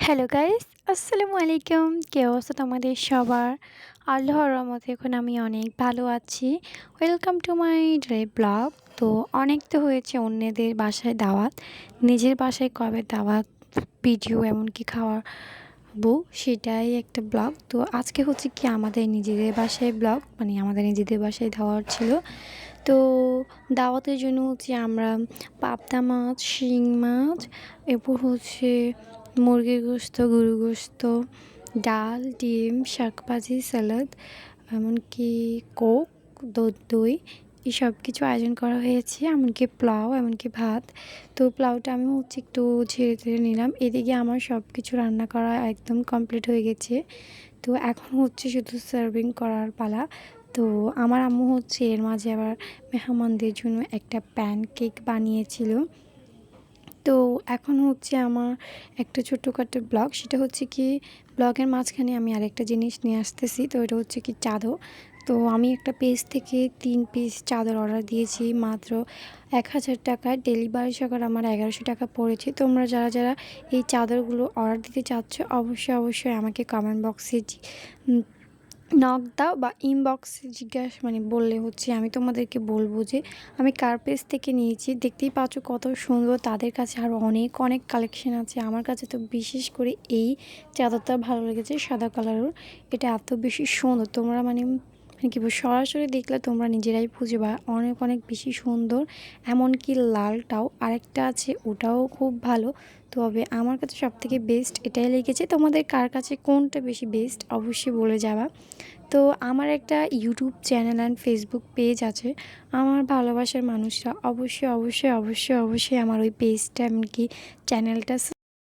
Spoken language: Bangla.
হ্যালো গাইস, আসসালামু আলাইকুম। কি অবস্থা তোমাদের সবার? আল্লাহর রহমতে এখন আমি অনেক ভালো আছি। Welcome to my day blog. তো অনেক তো হয়েছে অন্যদের বাসায় দাওয়াত, নিজের বাসায় কবে দাওয়াত, ভিডিও এমনকি খাওয়াবো সেটাই একটা ব্লগ। তো আজকে হচ্ছে কি আমাদের নিজেদের বাসায় ব্লগ, মানে আমাদের নিজেদের বাসায় দাওয়াত ছিল। তো দাওয়াতের জন্য হচ্ছে আমরা পাবদা মাছ, শিং মাছ, এরপর হচ্ছে মুরগির গোশত, গরুর গোশত, ডাল, ডিম, শাকভাজি, স্যালাড, এমনকি কোক, দই এসব কিছু আয়োজন করা হয়েছে। এমনকি পোলাও, এমনকি ভাত। তো পোলাওটা আমি হচ্ছে একটু ঝেড়ে ঝেড়ে নিলাম। এদিকে আমার সব কিছু রান্না করা একদম কমপ্লিট হয়ে গেছে। তো এখন হচ্ছে শুধু সার্ভিং করার পালা। তো আমার আম্মু হচ্ছে এর মাঝে আবার মেহমানদের জন্য একটা প্যানকেক বানিয়েছিল। তো এখন হচ্ছে আমার একটা ছোট্টখাটো ব্লগ, সেটা হচ্ছে কি ব্লগের মাঝখানে আমি আরেকটা জিনিস নিয়ে আসতেছি। তো এটা হচ্ছে কি চাদর। তো আমি একটা পেজ থেকে 3 পিস চাদর অর্ডার দিয়েছি মাত্র 1000 টাকায়। ডেলিভারি সকাল আমার 1100 টাকা পড়েছে। তোমরা যারা যারা এই চাদরগুলো অর্ডার দিতে চাচ্ছ অবশ্যই অবশ্যই আমাকে কমেন্ট বক্সে নক দাও বা ইনবক্সে মানে বললে হচ্ছে আমি তোমাদেরকে বলবো যে আমি কার পেজ থেকে নিয়েছি। দেখতেই পাচ্ছ কত সুন্দর, তাদের কাছে আরও অনেক অনেক কালেকশন আছে। আমার কাছে তো বিশেষ করে এই চাদরটা ভালো লেগেছে, সাদা কালারের। এটা এত বেশি সুন্দর, তোমরা মানে কি বলবো, সরাসরি দেখলে তোমরা নিজেরাই বুঝবা অনেক অনেক বেশি সুন্দর। এমনকি লালটাও আরেকটা আছে, ওটাও খুব ভালো। তবে আমার কাছে সবথেকে বেস্ট এটাই লেগেছে। তোমাদের কার কাছে কোনটা বেশি বেস্ট অবশ্যই বলে যাবা। তো আমার একটা YouTube channel and Facebook page আছে। আমার ভালোবাসার মানুষরা অবশ্যই অবশ্যই অবশ্যই অবশ্যই আমার ওই পেজটা এমনকি চ্যানেলটা